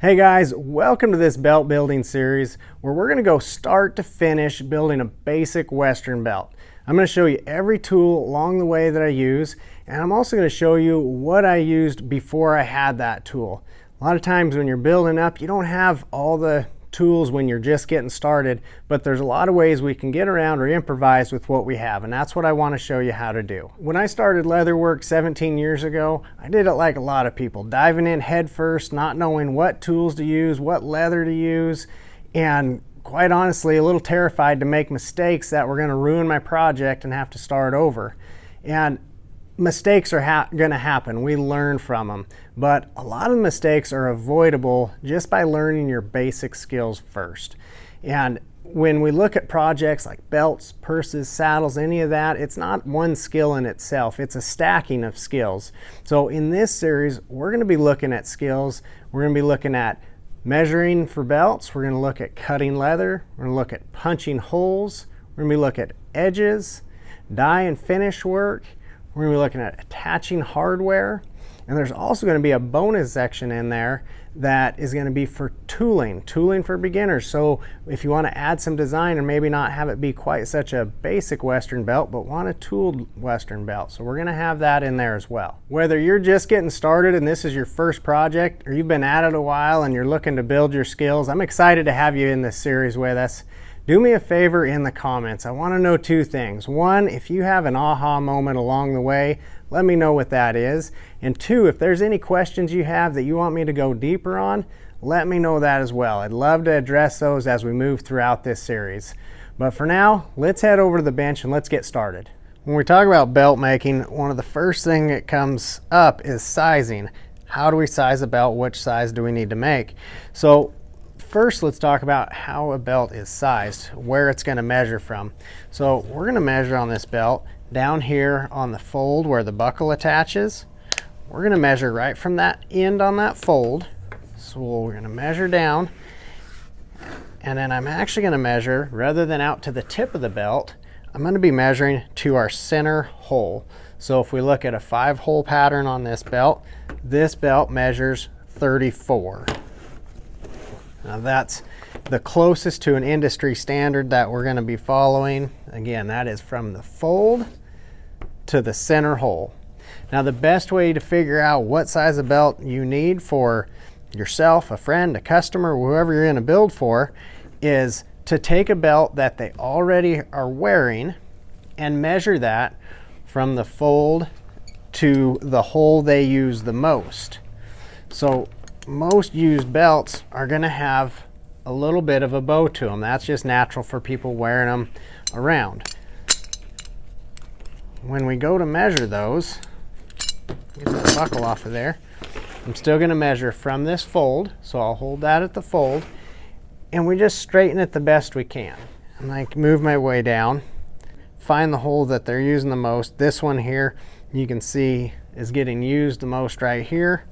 Hey guys, welcome to this belt building series where we're going to go start to finish building a basic Western belt. I'm going to show you every tool along the way that I use, and I'm also going to show you what I used before I had that tool. A lot of times when you're building up, you don't have all the tools when you're just getting started, but there's a lot of ways we can get around or improvise with what we have, and that's what I want to show you how to do. When I started leatherwork 17 years ago, I did it like a lot of people, diving in head first, not knowing what tools to use, what leather to use, and quite honestly a little terrified to make mistakes that were going to ruin my project and have to start over. And mistakes are going to happen. We learn from them, but a lot of mistakes are avoidable just by learning your basic skills first. And when we look at projects like belts, purses, saddles, any of that, it's not one skill in itself. It's a stacking of skills. So in this series, we're going to be looking at skills. We're going to be looking at measuring for belts. We're going to look at cutting leather. We're going to look at punching holes. We're going to be looking at edges, die and finish work. We're going to be looking at attaching hardware, and there's also going to be a bonus section in there that is going to be for tooling for beginners. So if you want to add some design and maybe not have it be quite such a basic Western belt, but want a tooled Western belt, so we're going to have that in there as well. Whether you're just getting started and this is your first project, or you've been at it a while and you're looking to build your skills, I'm excited to have you in this series with us. Do me a favor in the comments. I want to know two things. One, if you have an aha moment along the way, let me know what that is. And two, if there's any questions you have that you want me to go deeper on, let me know that as well. I'd love to address those as we move throughout this series. But for now, let's head over to the bench and let's get started. When we talk about belt making, one of the first things that comes up is sizing. How do we size a belt? Which size do we need to make? So first, let's talk about how a belt is sized, where it's going to measure from. So we're going to measure on this belt down here on the fold where the buckle attaches. We're going to measure right from that end on that fold. So we're going to measure down, and then I'm actually going to measure, rather than out to the tip of the belt, I'm going to be measuring to our center hole. So if we look at a 5-hole pattern on this belt measures 34. Now that's the closest to an industry standard that we're going to be following. Again, that is from the fold to the center hole. Now the best way to figure out what size of belt you need for yourself, a friend, a customer, whoever you're going to build for, is to take a belt that they already are wearing and measure that from the fold to the hole they use the most. So most used belts are going to have a little bit of a bow to them. That's just natural for people wearing them around. When we go to measure those, get that buckle off of there, I'm still going to measure from this fold, so I'll hold that at the fold, and we just straighten it the best we can. And I move my way down, find the hole that they're using the most. This one here, you can see, is getting used the most right here.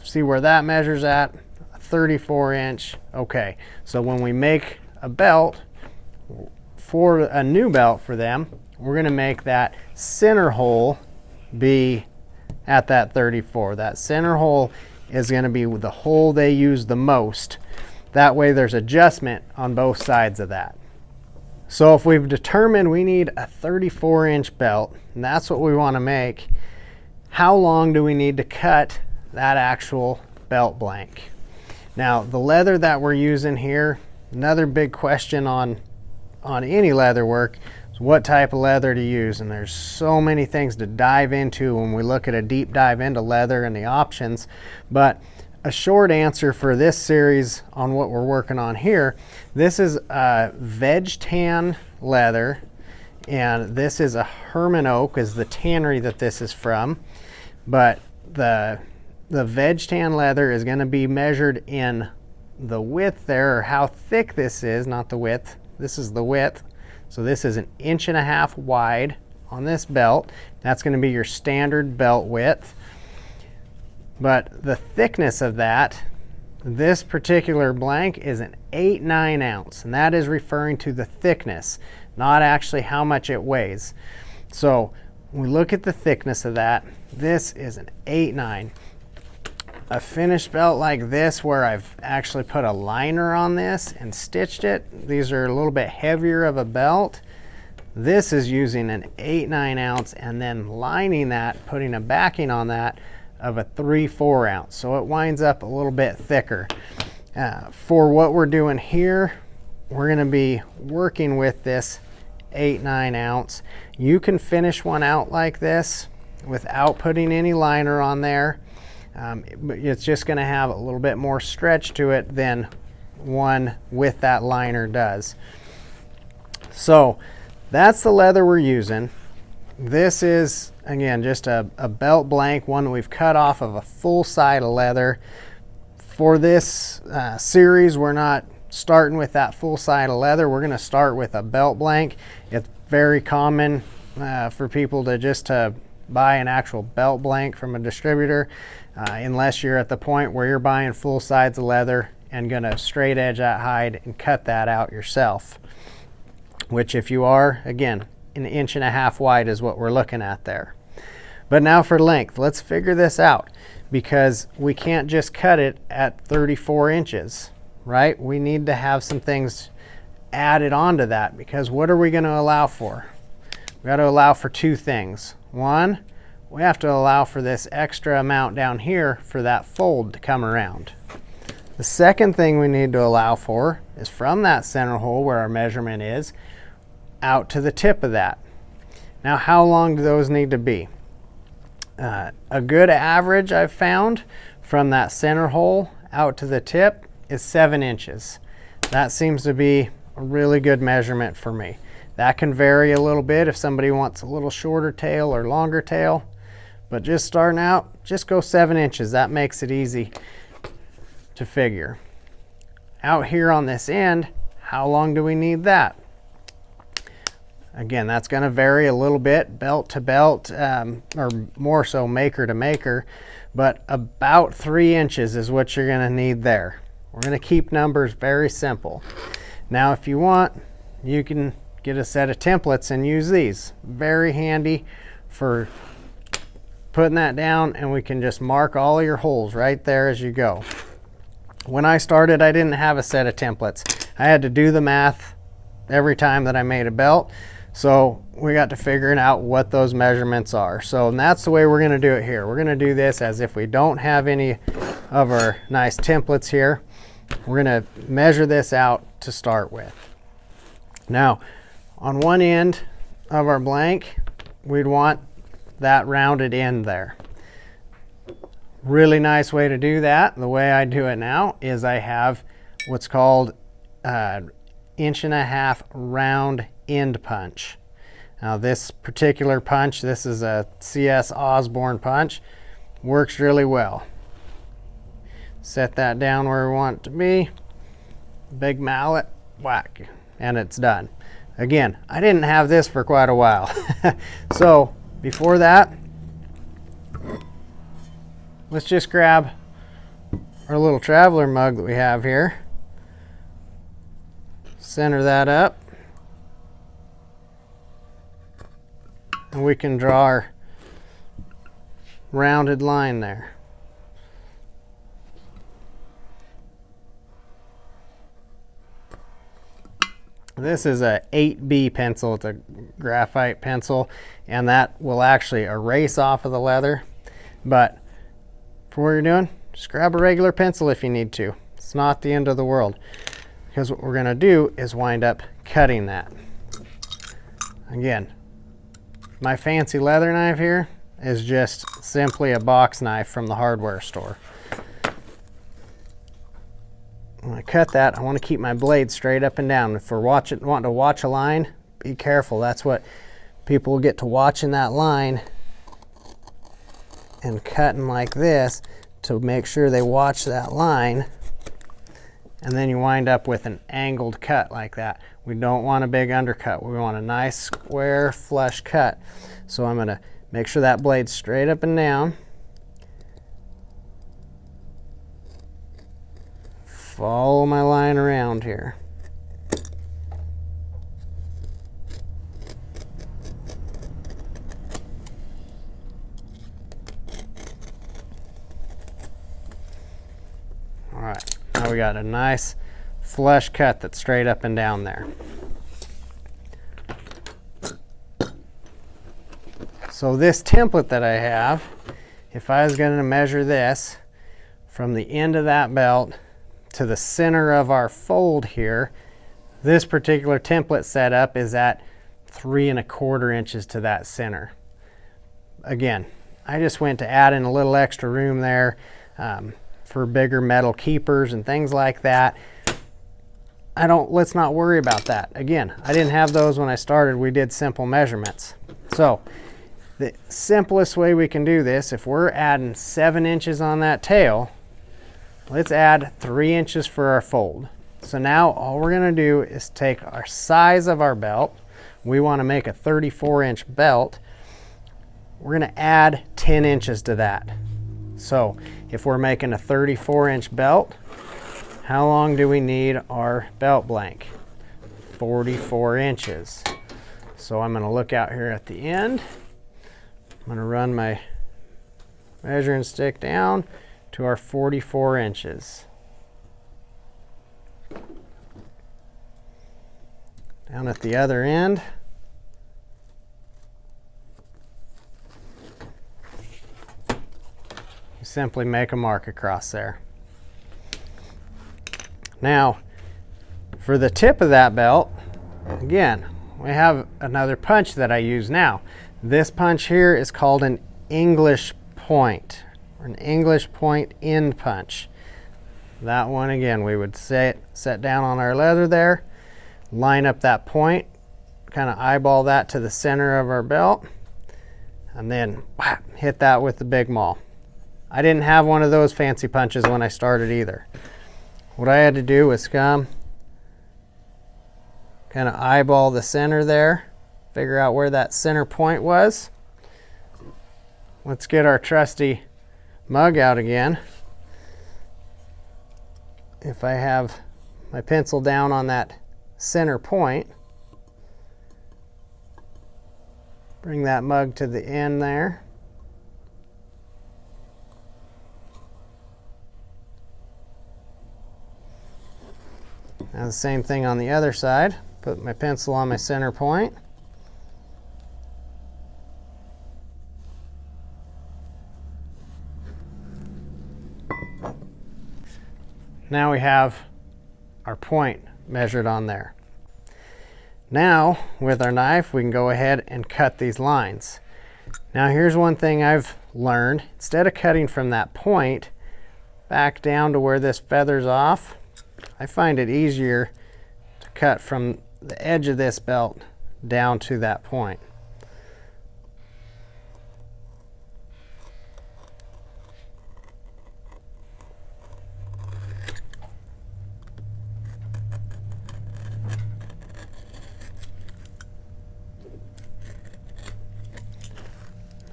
See where that measures at, 34 inch. Okay, so when we make a belt, for a new belt for them, we're going to make that center hole be at that 34. That center hole is going to be the hole they use the most. That way there's adjustment on both sides of that. So if we've determined we need a 34-inch belt, and that's what we want to make, how long do we need to cut that actual belt blank? Now the leather that we're using here, another big question on any leather work is what type of leather to use, and there's so many things to dive into when we look at a deep dive into leather and the options. But a short answer for this series on what we're working on here, this is a veg tan leather, and this is a Herman Oak is the tannery that this is from. But the veg tan leather is going to be measured in the width there, or how thick this is, not the width. This is the width. So this is 1.5 inches wide on this belt. That's going to be your standard belt width. But the thickness of that, this particular blank is an 8/9 ounce, and that is referring to the thickness, not actually how much it weighs. So when we look at the thickness of that, this is an 8/9. a finished belt like this where I've actually put a liner on this and stitched it, these are a little bit heavier of a belt. This is using an 8/9 ounce and then lining that, putting a backing on that of a 3/4 ounce. So it winds up a little bit thicker. For what we're doing here, we're going to be working with this 8/9 ounce. You can finish one out like this without putting any liner on there. It's just going to have a little bit more stretch to it than one with that liner does. So that's the leather we're using. This is, again, just a belt blank, one that we've cut off of a full side of leather. For this series, we're not starting with that full side of leather. We're going to start with a belt blank. It's very common for people to just buy an actual belt blank from a distributor, unless you're at the point where you're buying full sides of leather and going to straight edge that hide and cut that out yourself. Which, if you are, again, 1.5 inches wide is what we're looking at there. But now for length, let's figure this out, because we can't just cut it at 34 inches, right? We need to have some things added onto that, because what are we going to allow for? We got to allow for two things. One, we have to allow for this extra amount down here for that fold to come around. The second thing we need to allow for is from that center hole where our measurement is, out to the tip of that. Now, how long do those need to be? A good average I've found from that center hole out to the tip is 7 inches. That seems to be a really good measurement for me. That can vary a little bit if somebody wants a little shorter tail or longer tail, but just starting out, just go 7 inches. That makes it easy to figure. Out here on this end, how long do we need that? Again, that's going to vary a little bit belt to belt, or more so maker to maker, but about 3 inches is what you're going to need there. We're going to keep numbers very simple. Now, if you want, you can get a set of templates and use these. Very handy for putting that down, and we can just mark all your holes right there as you go. When I started, I didn't have a set of templates. I had to do the math every time that I made a belt. So we got to figuring out what those measurements are. So, and that's the way we're going to do it here. We're going to do this as if we don't have any of our nice templates here. We're going to measure this out to start with. Now, on one end of our blank, we'd want that rounded end there. Really nice way to do that, the way I do it now, is I have what's called 1.5 inch round end punch. Now, this particular punch, this is a CS Osborne punch, works really well. Set that down where we want it to be, big mallet, whack, and it's done. Again, I didn't have this for quite a while. So before that, let's just grab our little traveler mug that we have here, center that up, and we can draw our rounded line there. This is a 8B pencil. It's a graphite pencil, and that will actually erase off of the leather. But for what you're doing, just grab a regular pencil if you need to. It's not the end of the world, because what we're going to do is wind up cutting that. Again, my fancy leather knife here is just simply a box knife from the hardware store. When I cut that, I want to keep my blade straight up and down. If we're wanting to watch a line, be careful. That's what people will get to watching that line and cutting like this to make sure they watch that line, and then you wind up with an angled cut like that. We don't want a big undercut. We want a nice square flush cut. So I'm going to make sure that blade's straight up and down. Follow my line around here. right, now we got a nice flush cut that's straight up and down there. So this template that I have, if I was going to measure this from the end of that belt to the center of our fold here, this particular template setup is at 3 1/4 inches to that center. Again, I just went to add in a little extra room there for bigger metal keepers and things like that. Let's not worry about that. Again, I didn't have those when I started. We did simple measurements. So the simplest way we can do this, if we're adding 7 inches on that tail, let's add 3 inches for our fold. So now all we're going to do is take our size of our belt. We want to make a 34-inch belt. We're going to add 10 inches to that. So if we're making a 34-inch belt, how long do we need our belt blank? 44 inches. So I'm going to look out here at the end. I'm going to run my measuring stick down to our 44 inches. Down at the other end, you simply make a mark across there. Now, for the tip of that belt, again, we have another punch that I use now. This punch here is called an English point, or an English point end punch. That one, again, we would set down on our leather there, line up that point, kind of eyeball that to the center of our belt, and then whap, hit that with the big maul. I didn't have one of those fancy punches when I started either. What I had to do was come, kind of eyeball the center there, figure out where that center point was. Let's get our trusty mug out again. If I have my pencil down on that center point, bring that mug to the end there. Now the same thing on the other side. Put my pencil on my center point. Now we have our point measured on there. Now with our knife we can go ahead and cut these lines. Now here's one thing I've learned. Instead of cutting from that point back down to where this feathers off, I find it easier to cut from the edge of this belt down to that point.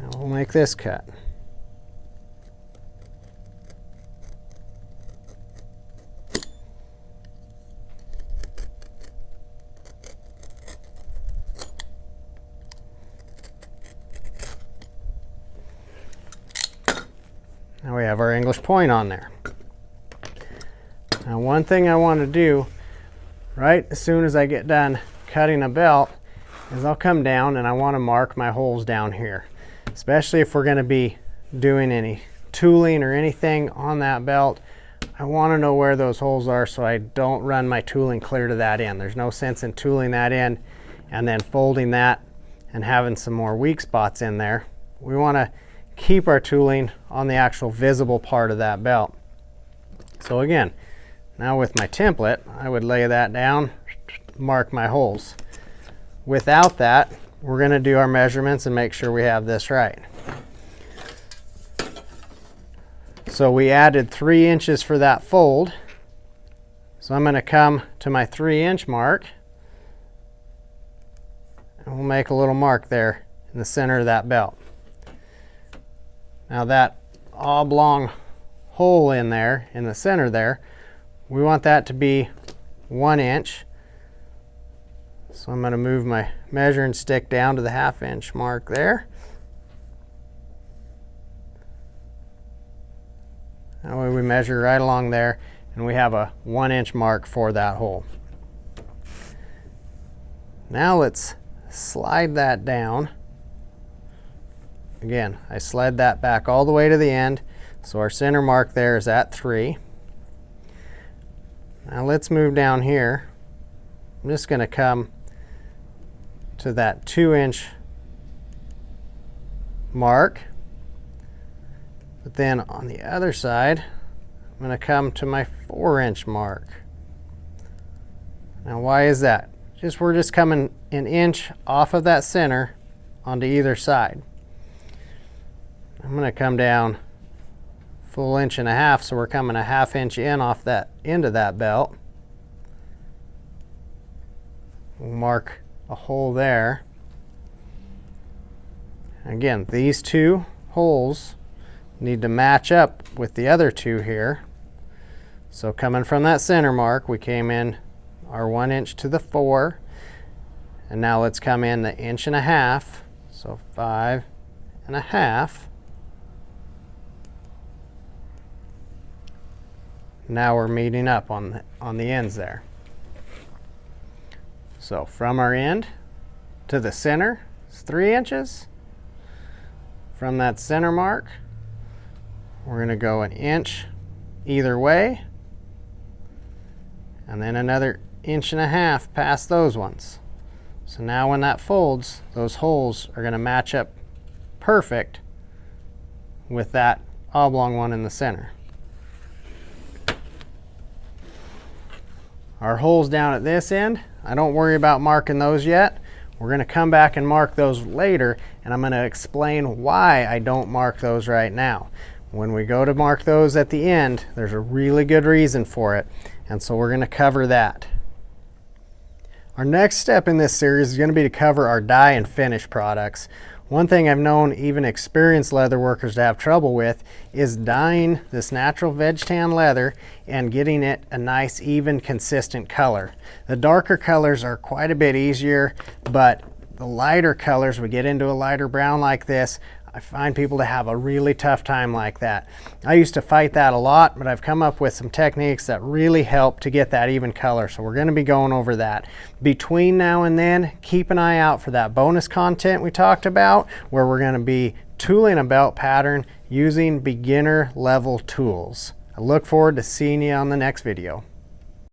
Now we'll make this cut. Now we have our English point on there. Now one thing I want to do right as soon as I get done cutting a belt is I'll come down and I want to mark my holes down here. Especially if we're going to be doing any tooling or anything on that belt, I want to know where those holes are so I don't run my tooling clear to that end. There's no sense in tooling that in and then folding that and having some more weak spots in there. We want to keep our tooling on the actual visible part of that belt. So again, now with my template, I would lay that down, mark my holes. Without that, we're going to do our measurements and make sure we have this right. So we added 3 inches for that fold. So I'm going to come to my 3-inch mark and we'll make a little mark there in the center of that belt. Now that oblong hole in there, in the center there, we want that to be 1 inch. So I'm going to move my measuring stick down to the 1/2 inch mark there. That way we measure right along there and we have a 1-inch mark for that hole. Now let's slide that down. Again, I slid that back all the way to the end, so our center mark there is at 3. Now let's move down here. I'm just going to come to that 2-inch mark, but then on the other side I'm going to come to my 4-inch mark. Now why is that? We're just coming an inch off of that center onto either side. I'm going to come down full 1.5 inches, so we're coming a 1/2 inch in off that end of that belt. We'll mark a hole there. Again, these 2 holes need to match up with the other 2 here. So coming from that center mark, we came in our 1 inch to the 4, and now let's come in the 1.5 inches, so 5.5. Now we're meeting up on the ends there. So from our end to the center is 3 inches. From that center mark, we're going to go 1 inch either way, and then another 1.5 inches past those ones. So now when that folds, those holes are going to match up perfect with that oblong one in the center. Our holes down at this end, I don't worry about marking those yet. We're going to come back and mark those later, and I'm going to explain why I don't mark those right now. When we go to mark those at the end, there's a really good reason for it, and so we're going to cover that. Our next step in this series is going to be to cover our dye and finish products. One thing I've known even experienced leather workers to have trouble with is dyeing this natural veg tan leather and getting it a nice, even, consistent color. The darker colors are quite a bit easier, but the lighter colors, we get into a lighter brown like this, I find people to have a really tough time like that. I used to fight that a lot, but I've come up with some techniques that really help to get that even color. So we're going to be going over that. Between now and then, keep an eye out for that bonus content we talked about, where we're going to be tooling a belt pattern using beginner level tools. I look forward to seeing you on the next video.